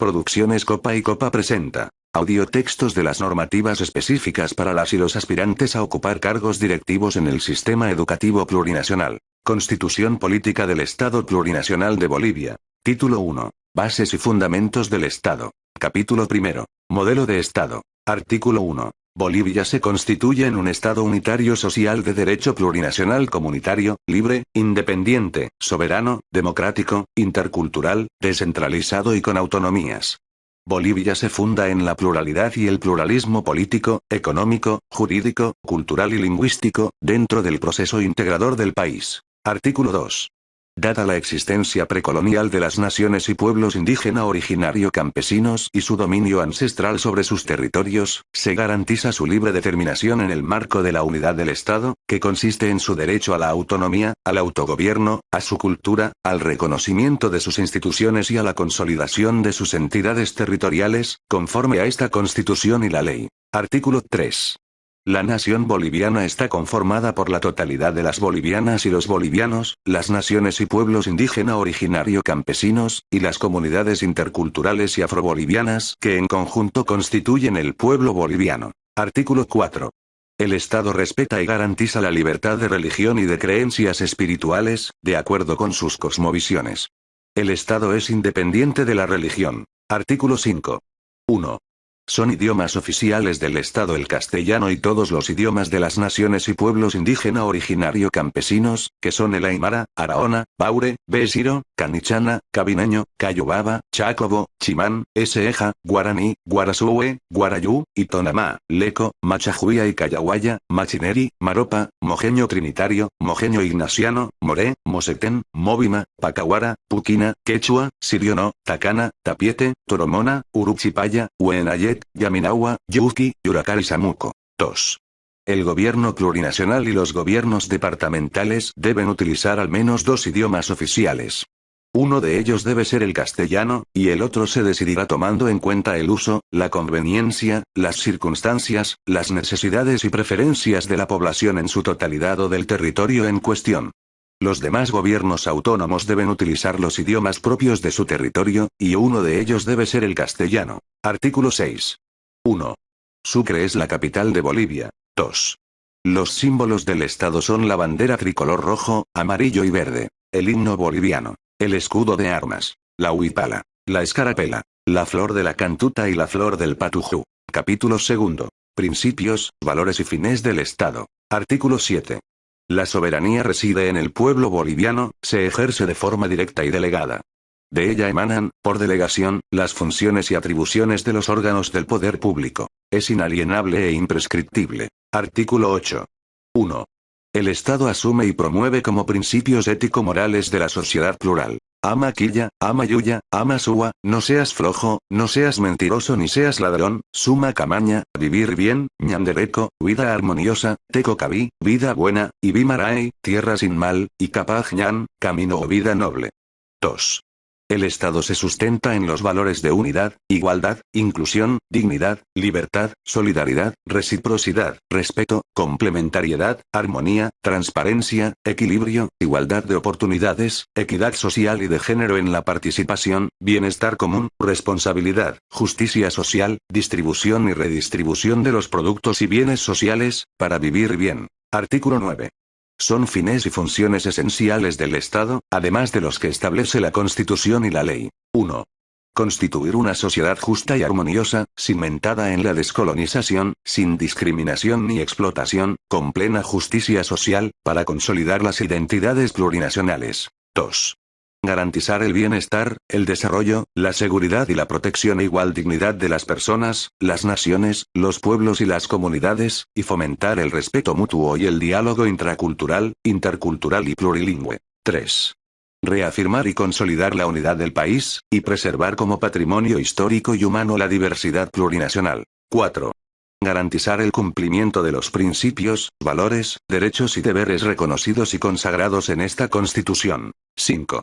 Producciones Copa y Copa presenta audiotextos de las normativas específicas para las y los aspirantes a ocupar cargos directivos en el sistema educativo plurinacional. Constitución Política del Estado Plurinacional de Bolivia. Título 1. Bases y Fundamentos del Estado. Capítulo 1. Modelo de Estado. Artículo 1. Bolivia se constituye en un Estado unitario social de derecho plurinacional comunitario, libre, independiente, soberano, democrático, intercultural, descentralizado y con autonomías. Bolivia se funda en la pluralidad y el pluralismo político, económico, jurídico, cultural y lingüístico, dentro del proceso integrador del país. Artículo 2. Dada la existencia precolonial de las naciones y pueblos indígena originario campesinos y su dominio ancestral sobre sus territorios, se garantiza su libre determinación en el marco de la unidad del Estado, que consiste en su derecho a la autonomía, al autogobierno, a su cultura, al reconocimiento de sus instituciones y a la consolidación de sus entidades territoriales, conforme a esta Constitución y la ley. Artículo 3. La nación boliviana está conformada por la totalidad de las bolivianas y los bolivianos, las naciones y pueblos indígena originario campesinos, y las comunidades interculturales y afrobolivianas que en conjunto constituyen el pueblo boliviano. Artículo 4. El Estado respeta y garantiza la libertad de religión y de creencias espirituales, de acuerdo con sus cosmovisiones. El Estado es independiente de la religión. Artículo 5. 1. Son idiomas oficiales del Estado el castellano y todos los idiomas de las naciones y pueblos indígena originario campesinos, que son el aymara, araona, baure, besiro, canichana, cabineño, cayobaba, chacobo, chimán, eseja, guaraní, guarasue, guarayú, y tonamá, leco, machajuía y cayahuaya, machineri, maropa, mojeño trinitario, mojeño ignaciano, moré, mosetén, móvima, pacahuara, puquina, quechua, siriono, tacana, tapiete, toromona, uruchipaya, huenayet, yaminawa, yuki, yuracar y samuco. 2. El gobierno plurinacional y los gobiernos departamentales deben utilizar al menos dos idiomas oficiales. Uno de ellos debe ser el castellano, y el otro se decidirá tomando en cuenta el uso, la conveniencia, las circunstancias, las necesidades y preferencias de la población en su totalidad o del territorio en cuestión. Los demás gobiernos autónomos deben utilizar los idiomas propios de su territorio, y uno de ellos debe ser el castellano. Artículo 6. 1. Sucre es la capital de Bolivia. 2. Los símbolos del Estado son la bandera tricolor rojo, amarillo y verde, el himno boliviano, el escudo de armas, la huipala, la escarapela, la flor de la cantuta y la flor del patujú. Capítulo 2. Principios, valores y fines del Estado. Artículo 7. La soberanía reside en el pueblo boliviano, se ejerce de forma directa y delegada. De ella emanan, por delegación, las funciones y atribuciones de los órganos del poder público. Es inalienable e imprescriptible. Artículo 8. 1. El Estado asume y promueve como principios ético-morales de la sociedad plural. Ama quilla, ama yuya, ama sua, no seas flojo, no seas mentiroso ni seas ladrón, suma camaña, vivir bien, ñandereco, vida armoniosa, teco cabí, vida buena, y bimarae, tierra sin mal, y capaz ñan, camino o vida noble. 2. El Estado se sustenta en los valores de unidad, igualdad, inclusión, dignidad, libertad, solidaridad, reciprocidad, respeto, complementariedad, armonía, transparencia, equilibrio, igualdad de oportunidades, equidad social y de género en la participación, bienestar común, responsabilidad, justicia social, distribución y redistribución de los productos y bienes sociales, para vivir bien. Artículo 9. Son fines y funciones esenciales del Estado, además de los que establece la Constitución y la ley. 1. Constituir una sociedad justa y armoniosa, cimentada en la descolonización, sin discriminación ni explotación, con plena justicia social, para consolidar las identidades plurinacionales. 2. Garantizar el bienestar, el desarrollo, la seguridad y la protección e igual dignidad de las personas, las naciones, los pueblos y las comunidades, y fomentar el respeto mutuo y el diálogo intracultural, intercultural y plurilingüe. 3. Reafirmar y consolidar la unidad del país, y preservar como patrimonio histórico y humano la diversidad plurinacional. 4. Garantizar el cumplimiento de los principios, valores, derechos y deberes reconocidos y consagrados en esta Constitución. 5.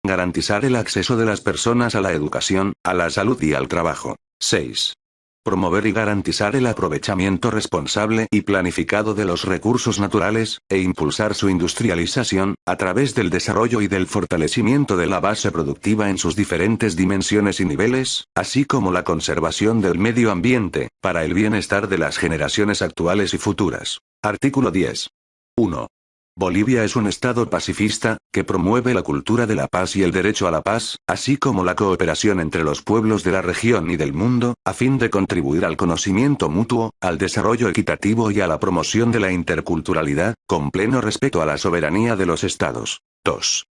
Garantizar el acceso de las personas a la educación, a la salud y al trabajo. 6. Promover y garantizar el aprovechamiento responsable y planificado de los recursos naturales, e impulsar su industrialización, a través del desarrollo y del fortalecimiento de la base productiva en sus diferentes dimensiones y niveles, así como la conservación del medio ambiente, para el bienestar de las generaciones actuales y futuras. Artículo 10. 1. Bolivia es un Estado pacifista, que promueve la cultura de la paz y el derecho a la paz, así como la cooperación entre los pueblos de la región y del mundo, a fin de contribuir al conocimiento mutuo, al desarrollo equitativo y a la promoción de la interculturalidad, con pleno respeto a la soberanía de los Estados. 2.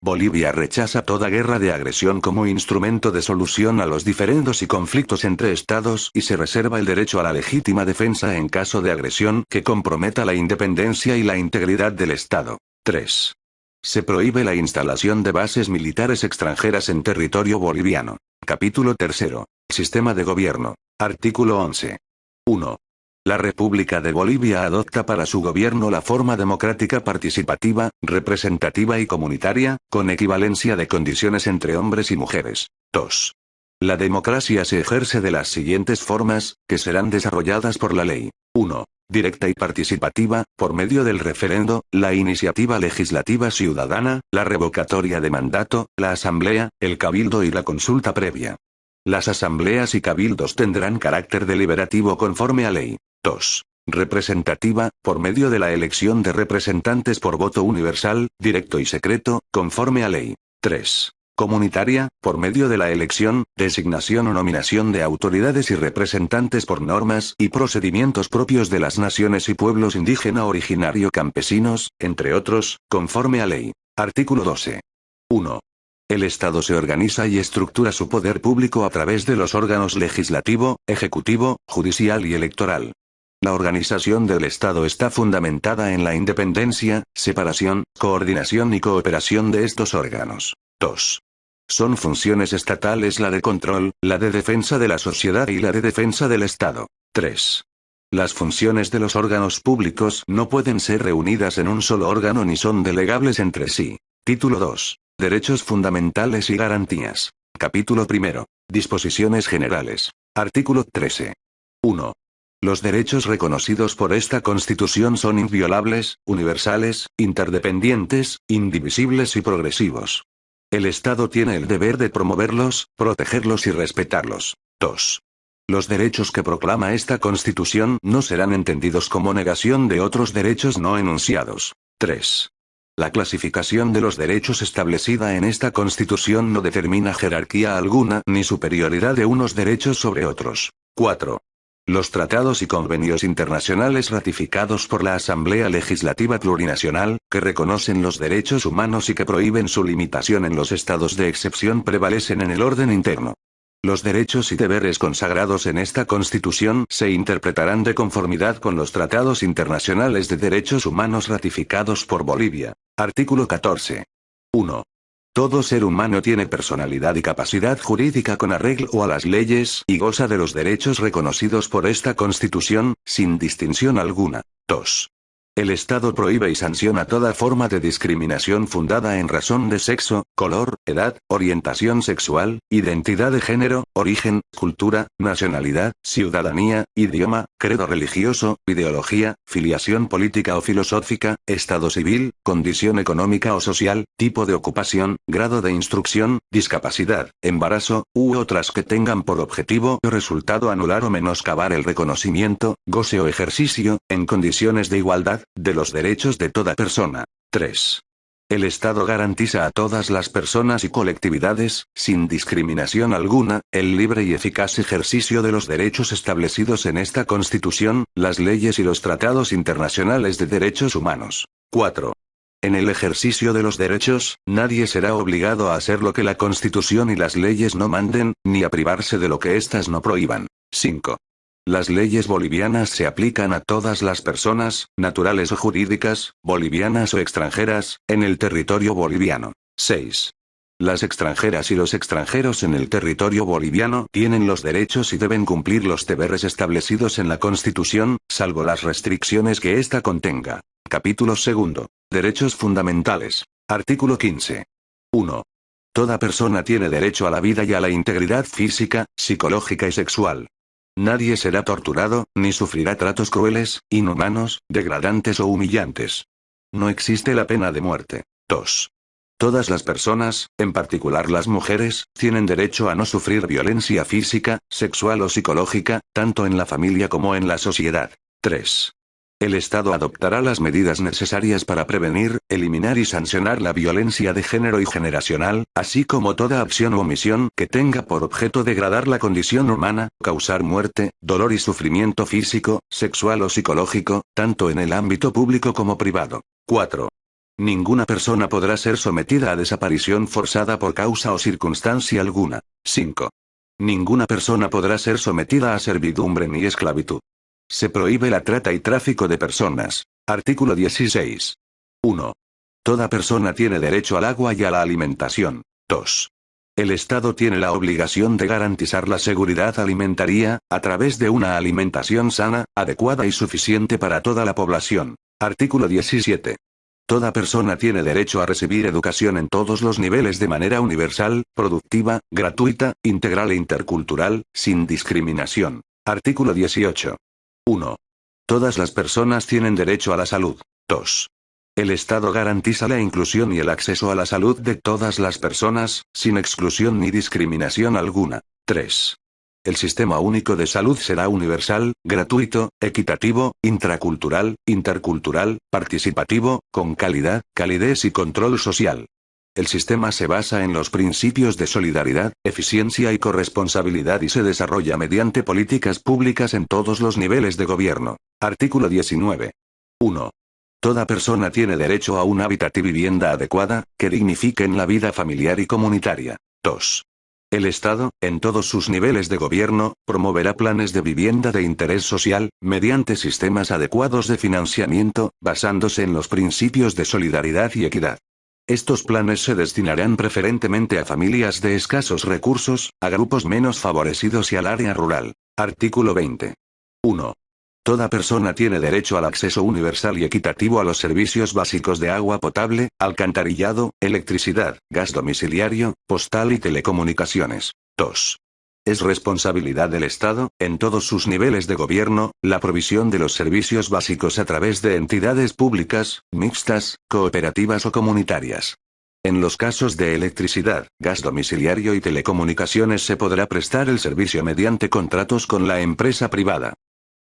Bolivia rechaza toda guerra de agresión como instrumento de solución a los diferendos y conflictos entre estados y se reserva el derecho a la legítima defensa en caso de agresión que comprometa la independencia y la integridad del Estado. 3. Se prohíbe la instalación de bases militares extranjeras en territorio boliviano. Capítulo 3. Sistema de gobierno. Artículo 11. 1. La República de Bolivia adopta para su gobierno la forma democrática participativa, representativa y comunitaria, con equivalencia de condiciones entre hombres y mujeres. 2. La democracia se ejerce de las siguientes formas, que serán desarrolladas por la ley. 1. Directa y participativa, por medio del referendo, la iniciativa legislativa ciudadana, la revocatoria de mandato, la asamblea, el cabildo y la consulta previa. Las asambleas y cabildos tendrán carácter deliberativo conforme a ley. 2. Representativa, por medio de la elección de representantes por voto universal, directo y secreto, conforme a ley. 3. Comunitaria, por medio de la elección, designación o nominación de autoridades y representantes por normas y procedimientos propios de las naciones y pueblos indígena originario campesinos, entre otros, conforme a ley. Artículo 12. 1. El Estado se organiza y estructura su poder público a través de los órganos legislativo, ejecutivo, judicial y electoral. La organización del Estado está fundamentada en la independencia, separación, coordinación y cooperación de estos órganos. 2. Son funciones estatales la de control, la de defensa de la sociedad y la de defensa del Estado. 3. Las funciones de los órganos públicos no pueden ser reunidas en un solo órgano ni son delegables entre sí. Título 2. Derechos fundamentales y garantías. Capítulo 1. Disposiciones generales. Artículo 13. 1. Los derechos reconocidos por esta Constitución son inviolables, universales, interdependientes, indivisibles y progresivos. El Estado tiene el deber de promoverlos, protegerlos y respetarlos. 2. Los derechos que proclama esta Constitución no serán entendidos como negación de otros derechos no enunciados. 3. La clasificación de los derechos establecida en esta Constitución no determina jerarquía alguna ni superioridad de unos derechos sobre otros. 4. Los tratados y convenios internacionales ratificados por la Asamblea Legislativa Plurinacional, que reconocen los derechos humanos y que prohíben su limitación en los estados de excepción prevalecen en el orden interno. Los derechos y deberes consagrados en esta Constitución se interpretarán de conformidad con los tratados internacionales de derechos humanos ratificados por Bolivia. Artículo 14. 1. Todo ser humano tiene personalidad y capacidad jurídica con arreglo a las leyes y goza de los derechos reconocidos por esta Constitución, sin distinción alguna. 2. El Estado prohíbe y sanciona toda forma de discriminación fundada en razón de sexo, color, edad, orientación sexual, identidad de género, origen, cultura, nacionalidad, ciudadanía, idioma, credo religioso, ideología, filiación política o filosófica, estado civil, condición económica o social, tipo de ocupación, grado de instrucción, discapacidad, embarazo, u otras que tengan por objetivo o resultado anular o menoscabar el reconocimiento, goce o ejercicio, en condiciones de igualdad, de los derechos de toda persona. 3. El Estado garantiza a todas las personas y colectividades, sin discriminación alguna, el libre y eficaz ejercicio de los derechos establecidos en esta Constitución, las leyes y los tratados internacionales de derechos humanos. 4. En el ejercicio de los derechos, nadie será obligado a hacer lo que la Constitución y las leyes no manden, ni a privarse de lo que éstas no prohíban. 5. Las leyes bolivianas se aplican a todas las personas, naturales o jurídicas, bolivianas o extranjeras, en el territorio boliviano. 6. Las extranjeras y los extranjeros en el territorio boliviano tienen los derechos y deben cumplir los deberes establecidos en la Constitución, salvo las restricciones que ésta contenga. Capítulo 2. Derechos fundamentales. Artículo 15. 1. Toda persona tiene derecho a la vida y a la integridad física, psicológica y sexual. Nadie será torturado, ni sufrirá tratos crueles, inhumanos, degradantes o humillantes. No existe la pena de muerte. 2. Todas las personas, en particular las mujeres, tienen derecho a no sufrir violencia física, sexual o psicológica, tanto en la familia como en la sociedad. 3. El Estado adoptará las medidas necesarias para prevenir, eliminar y sancionar la violencia de género y generacional, así como toda acción u omisión que tenga por objeto degradar la condición humana, causar muerte, dolor y sufrimiento físico, sexual o psicológico, tanto en el ámbito público como privado. 4. Ninguna persona podrá ser sometida a desaparición forzada por causa o circunstancia alguna. 5. Ninguna persona podrá ser sometida a servidumbre ni esclavitud. Se prohíbe la trata y tráfico de personas. Artículo 16. 1. Toda persona tiene derecho al agua y a la alimentación. 2. El Estado tiene la obligación de garantizar la seguridad alimentaria, a través de una alimentación sana, adecuada y suficiente para toda la población. Artículo 17. Toda persona tiene derecho a recibir educación en todos los niveles de manera universal, productiva, gratuita, integral e intercultural, sin discriminación. Artículo 18. 1. Todas las personas tienen derecho a la salud. 2. El Estado garantiza la inclusión y el acceso a la salud de todas las personas, sin exclusión ni discriminación alguna. 3. El sistema único de salud será universal, gratuito, equitativo, intracultural, intercultural, participativo, con calidad, calidez y control social. El sistema se basa en los principios de solidaridad, eficiencia y corresponsabilidad y se desarrolla mediante políticas públicas en todos los niveles de gobierno. Artículo 19. 1. Toda persona tiene derecho a un hábitat y vivienda adecuada, que dignifiquen la vida familiar y comunitaria. 2. El Estado, en todos sus niveles de gobierno, promoverá planes de vivienda de interés social, mediante sistemas adecuados de financiamiento, basándose en los principios de solidaridad y equidad. Estos planes se destinarán preferentemente a familias de escasos recursos, a grupos menos favorecidos y al área rural. Artículo 20. 1. Toda persona tiene derecho al acceso universal y equitativo a los servicios básicos de agua potable, alcantarillado, electricidad, gas domiciliario, postal y telecomunicaciones. 2. Es responsabilidad del Estado, en todos sus niveles de gobierno, la provisión de los servicios básicos a través de entidades públicas, mixtas, cooperativas o comunitarias. En los casos de electricidad, gas domiciliario y telecomunicaciones se podrá prestar el servicio mediante contratos con la empresa privada.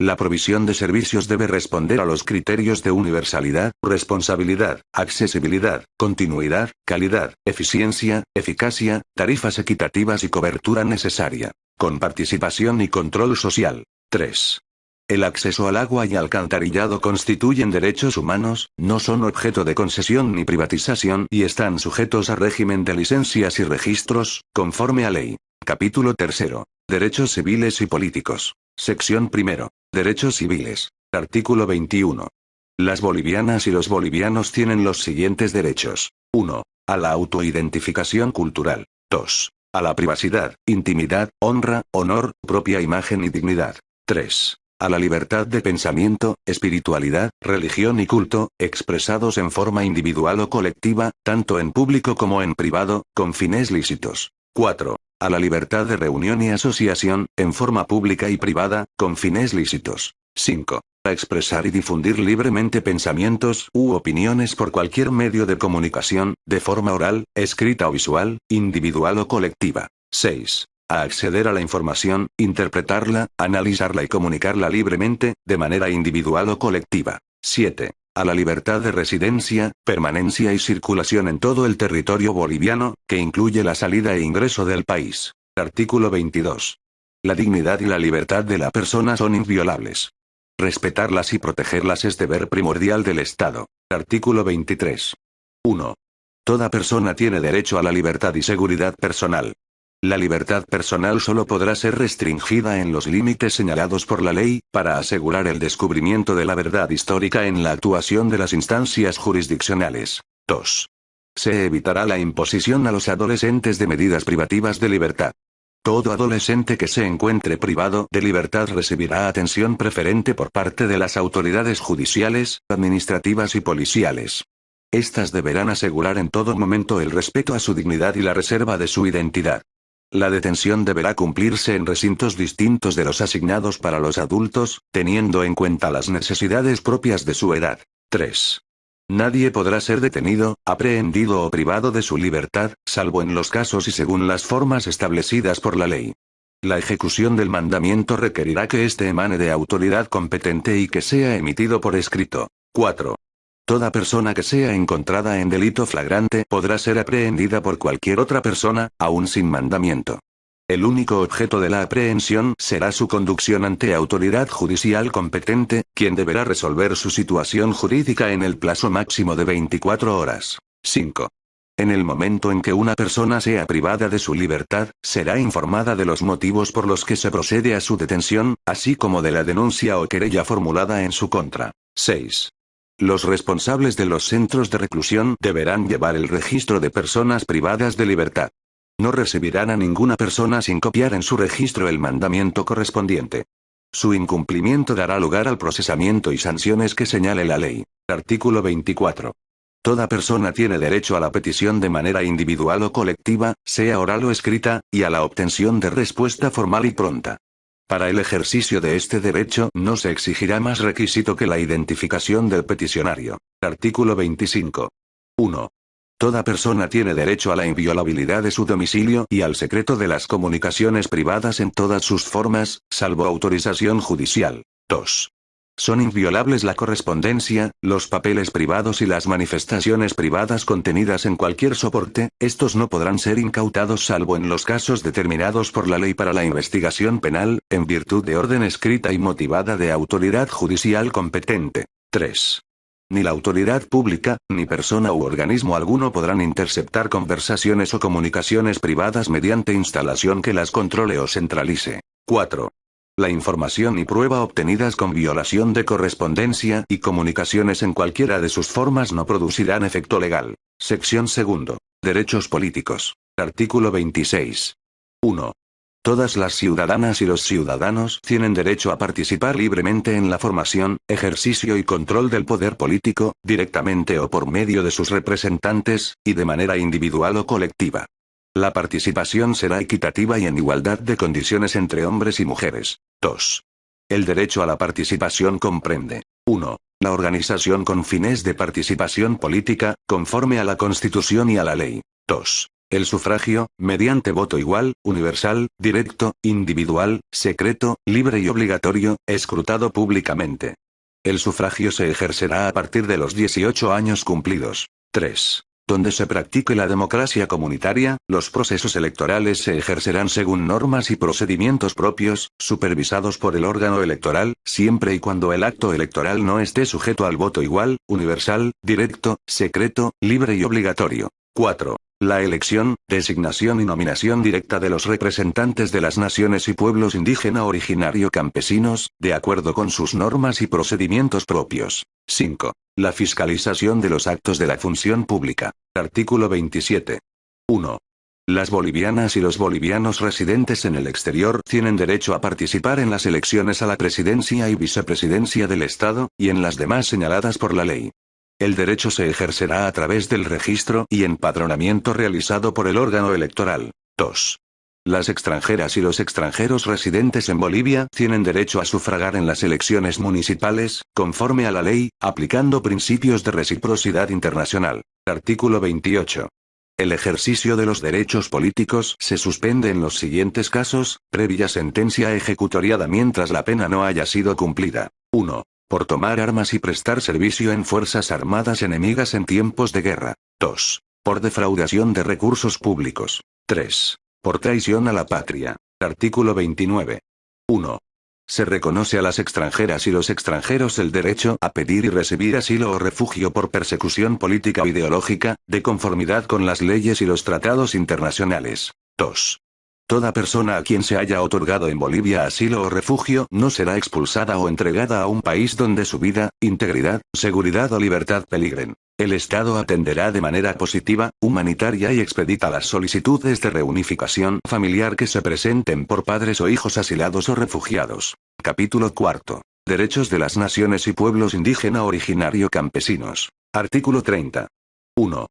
La provisión de servicios debe responder a los criterios de universalidad, responsabilidad, accesibilidad, continuidad, calidad, eficiencia, eficacia, tarifas equitativas y cobertura necesaria, con participación y control social. 3. El acceso al agua y alcantarillado constituyen derechos humanos, no son objeto de concesión ni privatización y están sujetos a régimen de licencias y registros, conforme a ley. Capítulo 3. Derechos civiles y políticos. Sección 1. Derechos civiles. Artículo 21. Las bolivianas y los bolivianos tienen los siguientes derechos. 1. A la autoidentificación cultural. 2. A la privacidad, intimidad, honra, honor, propia imagen y dignidad. 3. A la libertad de pensamiento, espiritualidad, religión y culto, expresados en forma individual o colectiva, tanto en público como en privado, con fines lícitos. 4. A la libertad de reunión y asociación, en forma pública y privada, con fines lícitos. 5. A expresar y difundir libremente pensamientos u opiniones por cualquier medio de comunicación, de forma oral, escrita o visual, individual o colectiva. 6. A acceder a la información, interpretarla, analizarla y comunicarla libremente, de manera individual o colectiva. 7. A la libertad de residencia, permanencia y circulación en todo el territorio boliviano, que incluye la salida e ingreso del país. Artículo 22. La dignidad y la libertad de la persona son inviolables. Respetarlas y protegerlas es deber primordial del Estado. Artículo 23. 1. Toda persona tiene derecho a la libertad y seguridad personal. La libertad personal solo podrá ser restringida en los límites señalados por la ley, para asegurar el descubrimiento de la verdad histórica en la actuación de las instancias jurisdiccionales. 2. Se evitará la imposición a los adolescentes de medidas privativas de libertad. Todo adolescente que se encuentre privado de libertad recibirá atención preferente por parte de las autoridades judiciales, administrativas y policiales. Estas deberán asegurar en todo momento el respeto a su dignidad y la reserva de su identidad. La detención deberá cumplirse en recintos distintos de los asignados para los adultos, teniendo en cuenta las necesidades propias de su edad. 3. Nadie podrá ser detenido, aprehendido o privado de su libertad, salvo en los casos y según las formas establecidas por la ley. La ejecución del mandamiento requerirá que éste emane de autoridad competente y que sea emitido por escrito. 4. Toda persona que sea encontrada en delito flagrante podrá ser aprehendida por cualquier otra persona, aún sin mandamiento. El único objeto de la aprehensión será su conducción ante autoridad judicial competente, quien deberá resolver su situación jurídica en el plazo máximo de 24 horas. 5. En el momento en que una persona sea privada de su libertad, será informada de los motivos por los que se procede a su detención, así como de la denuncia o querella formulada en su contra. 6. Los responsables de los centros de reclusión deberán llevar el registro de personas privadas de libertad. No recibirán a ninguna persona sin copiar en su registro el mandamiento correspondiente. Su incumplimiento dará lugar al procesamiento y sanciones que señale la ley. Artículo 24. Toda persona tiene derecho a la petición de manera individual o colectiva, sea oral o escrita, y a la obtención de respuesta formal y pronta. Para el ejercicio de este derecho no se exigirá más requisito que la identificación del peticionario. Artículo 25. 1. Toda persona tiene derecho a la inviolabilidad de su domicilio y al secreto de las comunicaciones privadas en todas sus formas, salvo autorización judicial. 2. Son inviolables la correspondencia, los papeles privados y las manifestaciones privadas contenidas en cualquier soporte, estos no podrán ser incautados salvo en los casos determinados por la ley para la investigación penal, en virtud de orden escrita y motivada de autoridad judicial competente. 3. Ni la autoridad pública, ni persona u organismo alguno podrán interceptar conversaciones o comunicaciones privadas mediante instalación que las controle o centralice. 4. La información y prueba obtenidas con violación de correspondencia y comunicaciones en cualquiera de sus formas no producirán efecto legal. Sección 2. Derechos políticos. Artículo 26. 1. Todas las ciudadanas y los ciudadanos tienen derecho a participar libremente en la formación, ejercicio y control del poder político, directamente o por medio de sus representantes, y de manera individual o colectiva. La participación será equitativa y en igualdad de condiciones entre hombres y mujeres. 2. El derecho a la participación comprende: 1. La organización con fines de participación política, conforme a la Constitución y a la ley. 2. El sufragio, mediante voto igual, universal, directo, individual, secreto, libre y obligatorio, escrutado públicamente. El sufragio se ejercerá a partir de los 18 años cumplidos. 3. Donde se practique la democracia comunitaria, los procesos electorales se ejercerán según normas y procedimientos propios, supervisados por el órgano electoral, siempre y cuando el acto electoral no esté sujeto al voto igual, universal, directo, secreto, libre y obligatorio. 4. La elección, designación y nominación directa de los representantes de las naciones y pueblos indígena originario campesinos, de acuerdo con sus normas y procedimientos propios. 5. La fiscalización de los actos de la función pública. Artículo 27. 1. Las bolivianas y los bolivianos residentes en el exterior tienen derecho a participar en las elecciones a la presidencia y vicepresidencia del Estado, y en las demás señaladas por la ley. El derecho se ejercerá a través del registro y empadronamiento realizado por el órgano electoral. 2. Las extranjeras y los extranjeros residentes en Bolivia tienen derecho a sufragar en las elecciones municipales, conforme a la ley, aplicando principios de reciprocidad internacional. Artículo 28. El ejercicio de los derechos políticos se suspende en los siguientes casos, previa sentencia ejecutoriada mientras la pena no haya sido cumplida. 1. Por tomar armas y prestar servicio en fuerzas armadas enemigas en tiempos de guerra. 2. Por defraudación de recursos públicos. 3. Por traición a la patria. Artículo 29. 1. Se reconoce a las extranjeras y los extranjeros el derecho a pedir y recibir asilo o refugio por persecución política o ideológica, de conformidad con las leyes y los tratados internacionales. 2. Toda persona a quien se haya otorgado en Bolivia asilo o refugio no será expulsada o entregada a un país donde su vida, integridad, seguridad o libertad peligren. El Estado atenderá de manera positiva, humanitaria y expedita las solicitudes de reunificación familiar que se presenten por padres o hijos asilados o refugiados. Capítulo 4. Derechos de las naciones y pueblos indígena originario campesinos. Artículo 30. 1.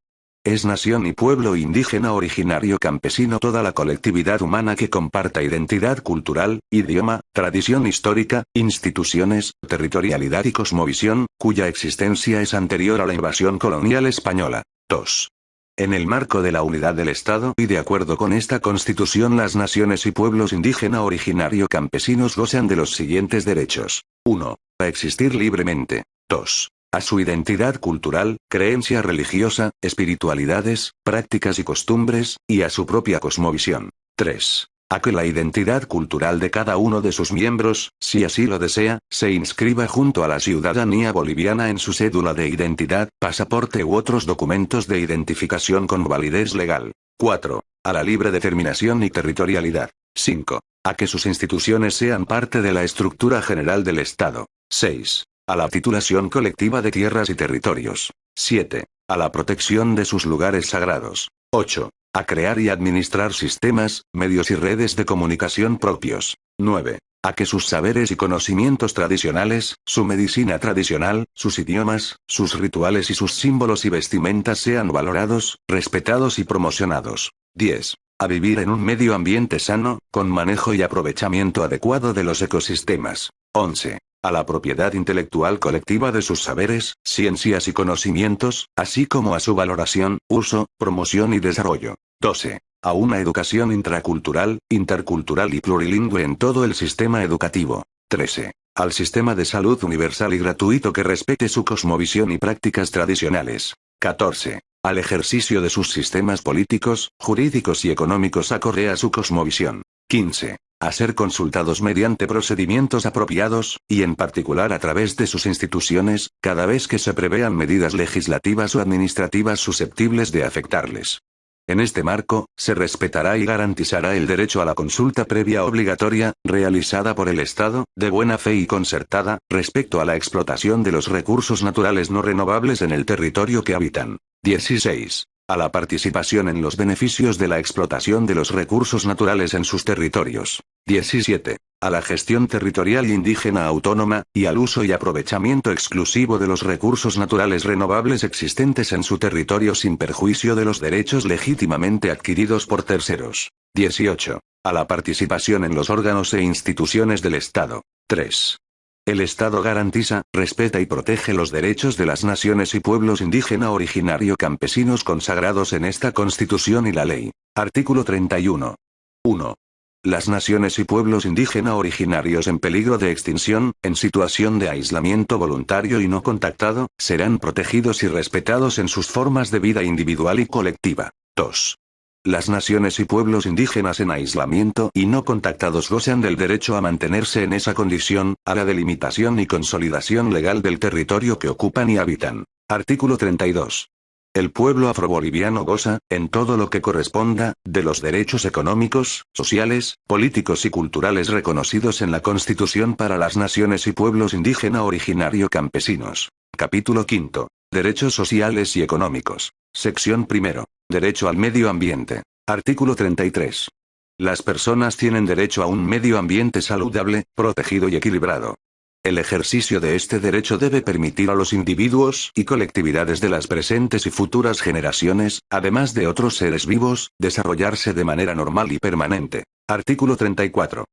Es nación y pueblo indígena originario campesino toda la colectividad humana que comparta identidad cultural, idioma, tradición histórica, instituciones, territorialidad y cosmovisión, cuya existencia es anterior a la invasión colonial española. 2. En el marco de la unidad del Estado y de acuerdo con esta Constitución, las naciones y pueblos indígena originario campesinos gozan de los siguientes derechos. 1. A existir libremente. 2. A su identidad cultural, creencia religiosa, espiritualidades, prácticas y costumbres, y a su propia cosmovisión. 3. A que la identidad cultural de cada uno de sus miembros, si así lo desea, se inscriba junto a la ciudadanía boliviana en su cédula de identidad, pasaporte u otros documentos de identificación con validez legal. 4. A la libre determinación y territorialidad. 5. A que sus instituciones sean parte de la estructura general del Estado. 6. A la titulación colectiva de tierras y territorios. 7. A la protección de sus lugares sagrados. 8. A crear y administrar sistemas, medios y redes de comunicación propios. 9. A que sus saberes y conocimientos tradicionales, su medicina tradicional, sus idiomas, sus rituales y sus símbolos y vestimentas sean valorados, respetados y promocionados. 10. A vivir en un medio ambiente sano, con manejo y aprovechamiento adecuado de los ecosistemas. 11. A la propiedad intelectual colectiva de sus saberes, ciencias y conocimientos, así como a su valoración, uso, promoción y desarrollo. 12. A una educación intracultural, intercultural y plurilingüe en todo el sistema educativo. 13. Al sistema de salud universal y gratuito que respete su cosmovisión y prácticas tradicionales. 14. Al ejercicio de sus sistemas políticos, jurídicos y económicos acorde a su cosmovisión. 15. A ser consultados mediante procedimientos apropiados, y en particular a través de sus instituciones, cada vez que se prevean medidas legislativas o administrativas susceptibles de afectarles. En este marco, se respetará y garantizará el derecho a la consulta previa obligatoria, realizada por el Estado, de buena fe y concertada, respecto a la explotación de los recursos naturales no renovables en el territorio que habitan. 16. A la participación en los beneficios de la explotación de los recursos naturales en sus territorios. 17. A la gestión territorial indígena autónoma, y al uso y aprovechamiento exclusivo de los recursos naturales renovables existentes en su territorio sin perjuicio de los derechos legítimamente adquiridos por terceros. 18. A la participación en los órganos e instituciones del Estado. 3. El Estado garantiza, respeta y protege los derechos de las naciones y pueblos indígena originario campesinos consagrados en esta Constitución y la Ley. Artículo 31. 1. Las naciones y pueblos indígena originarios en peligro de extinción, en situación de aislamiento voluntario y no contactado, serán protegidos y respetados en sus formas de vida individual y colectiva. 2. Las naciones y pueblos indígenas en aislamiento y no contactados gozan del derecho a mantenerse en esa condición, a la delimitación y consolidación legal del territorio que ocupan y habitan. Artículo 32. El pueblo afroboliviano goza, en todo lo que corresponda, de los derechos económicos, sociales, políticos y culturales reconocidos en la Constitución para las naciones y pueblos indígena originario campesinos. Capítulo 5. Derechos sociales y económicos. Sección 1. Derecho al medio ambiente. Artículo 33. Las personas tienen derecho a un medio ambiente saludable, protegido y equilibrado. El ejercicio de este derecho debe permitir a los individuos y colectividades de las presentes y futuras generaciones, además de otros seres vivos, desarrollarse de manera normal y permanente. Artículo 34.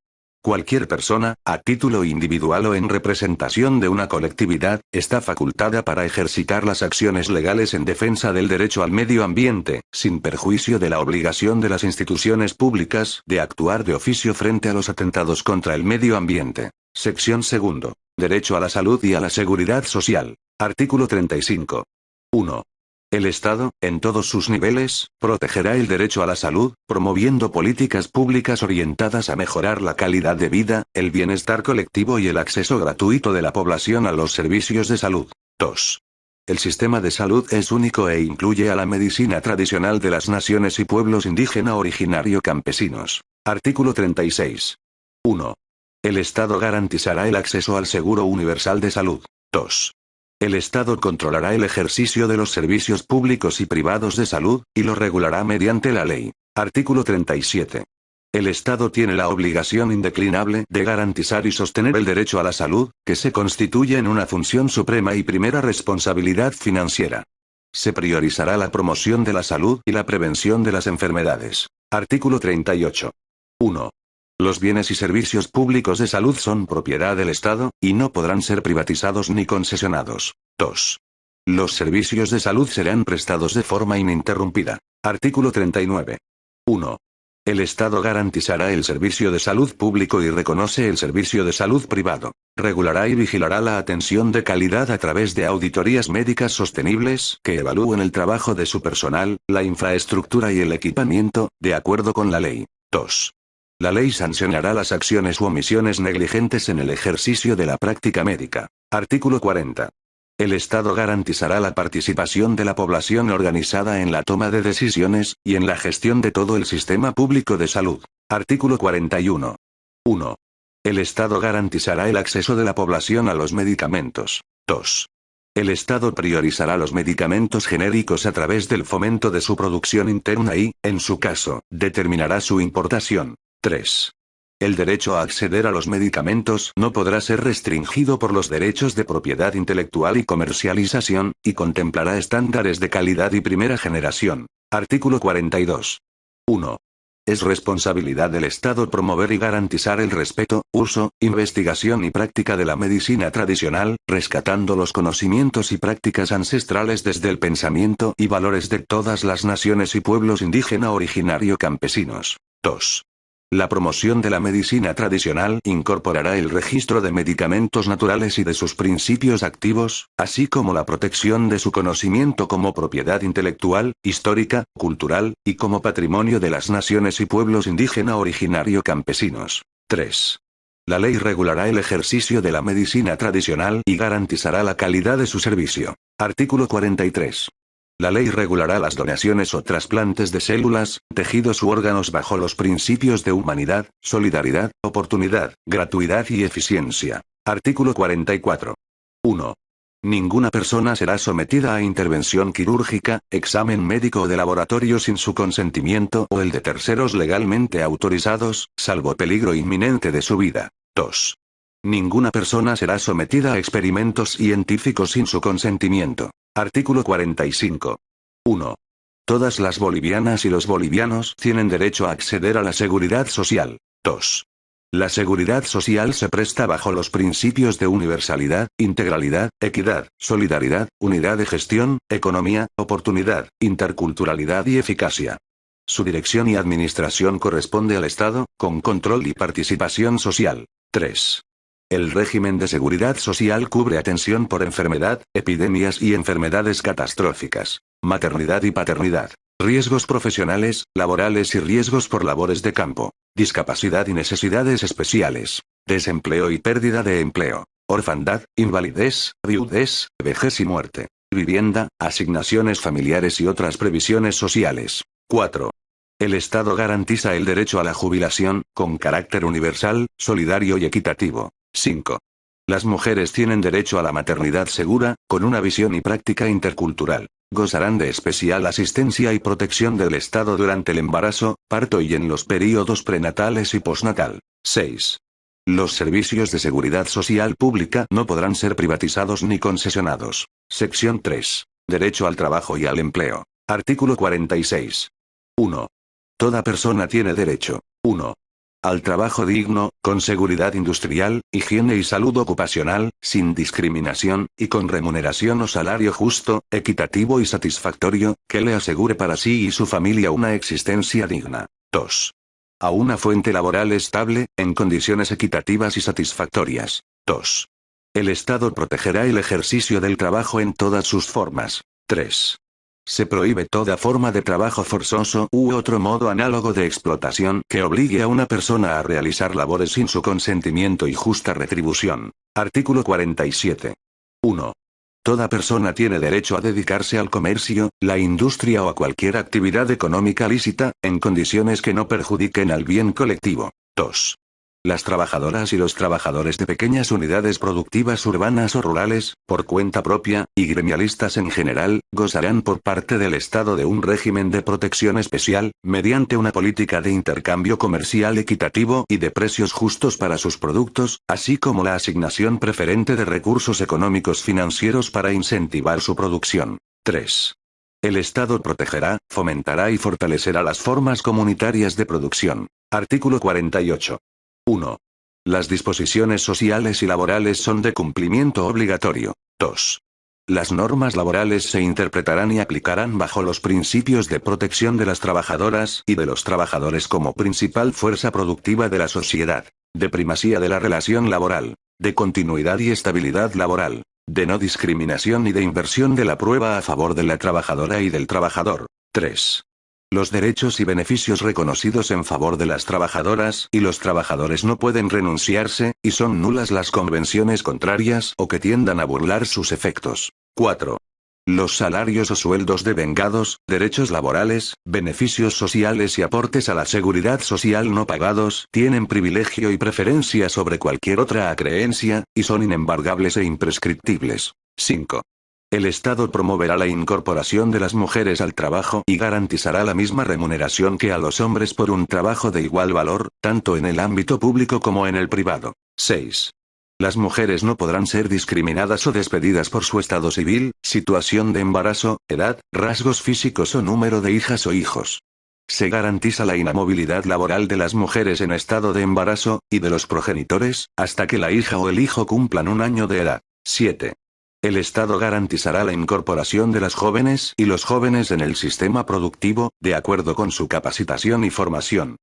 Cualquier persona, a título individual o en representación de una colectividad, está facultada para ejercitar las acciones legales en defensa del derecho al medio ambiente, sin perjuicio de la obligación de las instituciones públicas de actuar de oficio frente a los atentados contra el medio ambiente. Sección 2. Derecho a la salud y a la seguridad social. Artículo 35. 1. El Estado, en todos sus niveles, protegerá el derecho a la salud, promoviendo políticas públicas orientadas a mejorar la calidad de vida, el bienestar colectivo y el acceso gratuito de la población a los servicios de salud. 2. El sistema de salud es único e incluye a la medicina tradicional de las naciones y pueblos indígena originario campesinos. Artículo 36. 1. El Estado garantizará el acceso al seguro universal de salud. 2. El Estado controlará el ejercicio de los servicios públicos y privados de salud, y lo regulará mediante la ley. Artículo 37. El Estado tiene la obligación indeclinable de garantizar y sostener el derecho a la salud, que se constituye en una función suprema y primera responsabilidad financiera. Se priorizará la promoción de la salud y la prevención de las enfermedades. Artículo 38. 1. Los bienes y servicios públicos de salud son propiedad del Estado, y no podrán ser privatizados ni concesionados. 2. Los servicios de salud serán prestados de forma ininterrumpida. Artículo 39. 1. El Estado garantizará el servicio de salud público y reconoce el servicio de salud privado. Regulará y vigilará la atención de calidad a través de auditorías médicas sostenibles que evalúen el trabajo de su personal, la infraestructura y el equipamiento, de acuerdo con la ley. 2. La ley sancionará las acciones u omisiones negligentes en el ejercicio de la práctica médica. Artículo 40. El Estado garantizará la participación de la población organizada en la toma de decisiones, y en la gestión de todo el sistema público de salud. Artículo 41. 1. El Estado garantizará el acceso de la población a los medicamentos. 2. El Estado priorizará los medicamentos genéricos a través del fomento de su producción interna y, en su caso, determinará su importación. 3. El derecho a acceder a los medicamentos no podrá ser restringido por los derechos de propiedad intelectual y comercialización, y contemplará estándares de calidad y primera generación. Artículo 42. 1. Es responsabilidad del Estado promover y garantizar el respeto, uso, investigación y práctica de la medicina tradicional, rescatando los conocimientos y prácticas ancestrales desde el pensamiento y valores de todas las naciones y pueblos indígena originario campesinos. 2. La promoción de la medicina tradicional incorporará el registro de medicamentos naturales y de sus principios activos, así como la protección de su conocimiento como propiedad intelectual, histórica, cultural, y como patrimonio de las naciones y pueblos indígena originario campesinos. 3. La ley regulará el ejercicio de la medicina tradicional y garantizará la calidad de su servicio. Artículo 43. La ley regulará las donaciones o trasplantes de células, tejidos u órganos bajo los principios de humanidad, solidaridad, oportunidad, gratuidad y eficiencia. Artículo 44. 1. Ninguna persona será sometida a intervención quirúrgica, examen médico o de laboratorio sin su consentimiento o el de terceros legalmente autorizados, salvo peligro inminente de su vida. 2. Ninguna persona será sometida a experimentos científicos sin su consentimiento. Artículo 45. 1. Todas las bolivianas y los bolivianos tienen derecho a acceder a la seguridad social. 2. La seguridad social se presta bajo los principios de universalidad, integralidad, equidad, solidaridad, unidad de gestión, economía, oportunidad, interculturalidad y eficacia. Su dirección y administración corresponde al Estado, con control y participación social. 3. El régimen de seguridad social cubre atención por enfermedad, epidemias y enfermedades catastróficas, maternidad y paternidad, riesgos profesionales, laborales y riesgos por labores de campo, discapacidad y necesidades especiales, desempleo y pérdida de empleo, orfandad, invalidez, viudez, vejez y muerte, vivienda, asignaciones familiares y otras previsiones sociales. 4. El Estado garantiza el derecho a la jubilación, con carácter universal, solidario y equitativo. 5. Las mujeres tienen derecho a la maternidad segura, con una visión y práctica intercultural. Gozarán de especial asistencia y protección del Estado durante el embarazo, parto y en los períodos prenatales y postnatal. 6. Los servicios de seguridad social pública no podrán ser privatizados ni concesionados. Sección 3. Derecho al trabajo y al empleo. Artículo 46. 1. Toda persona tiene derecho. 1. Al trabajo digno, con seguridad industrial, higiene y salud ocupacional, sin discriminación, y con remuneración o salario justo, equitativo y satisfactorio, que le asegure para sí y su familia una existencia digna. 2. A una fuente laboral estable, en condiciones equitativas y satisfactorias. 2. El Estado protegerá el ejercicio del trabajo en todas sus formas. 3. Se prohíbe toda forma de trabajo forzoso u otro modo análogo de explotación que obligue a una persona a realizar labores sin su consentimiento y justa retribución. Artículo 47. 1. Toda persona tiene derecho a dedicarse al comercio, la industria o a cualquier actividad económica lícita, en condiciones que no perjudiquen al bien colectivo. 2. Las trabajadoras y los trabajadores de pequeñas unidades productivas urbanas o rurales, por cuenta propia, y gremialistas en general, gozarán por parte del Estado de un régimen de protección especial, mediante una política de intercambio comercial equitativo y de precios justos para sus productos, así como la asignación preferente de recursos económicos financieros para incentivar su producción. 3. El Estado protegerá, fomentará y fortalecerá las formas comunitarias de producción. Artículo 48. 1. Las disposiciones sociales y laborales son de cumplimiento obligatorio. 2. Las normas laborales se interpretarán y aplicarán bajo los principios de protección de las trabajadoras y de los trabajadores como principal fuerza productiva de la sociedad, de primacía de la relación laboral, de continuidad y estabilidad laboral, de no discriminación y de inversión de la prueba a favor de la trabajadora y del trabajador. 3. Los derechos y beneficios reconocidos en favor de las trabajadoras y los trabajadores no pueden renunciarse, y son nulas las convenciones contrarias o que tiendan a burlar sus efectos. 4. Los salarios o sueldos devengados, derechos laborales, beneficios sociales y aportes a la seguridad social no pagados tienen privilegio y preferencia sobre cualquier otra acreencia, y son inembargables e imprescriptibles. 5. El Estado promoverá la incorporación de las mujeres al trabajo y garantizará la misma remuneración que a los hombres por un trabajo de igual valor, tanto en el ámbito público como en el privado. 6. Las mujeres no podrán ser discriminadas o despedidas por su estado civil, situación de embarazo, edad, rasgos físicos o número de hijas o hijos. Se garantiza la inamovilidad laboral de las mujeres en estado de embarazo, y de los progenitores, hasta que la hija o el hijo cumplan un año de edad. 7. El Estado garantizará la incorporación de las jóvenes y los jóvenes en el sistema productivo, de acuerdo con su capacitación y formación.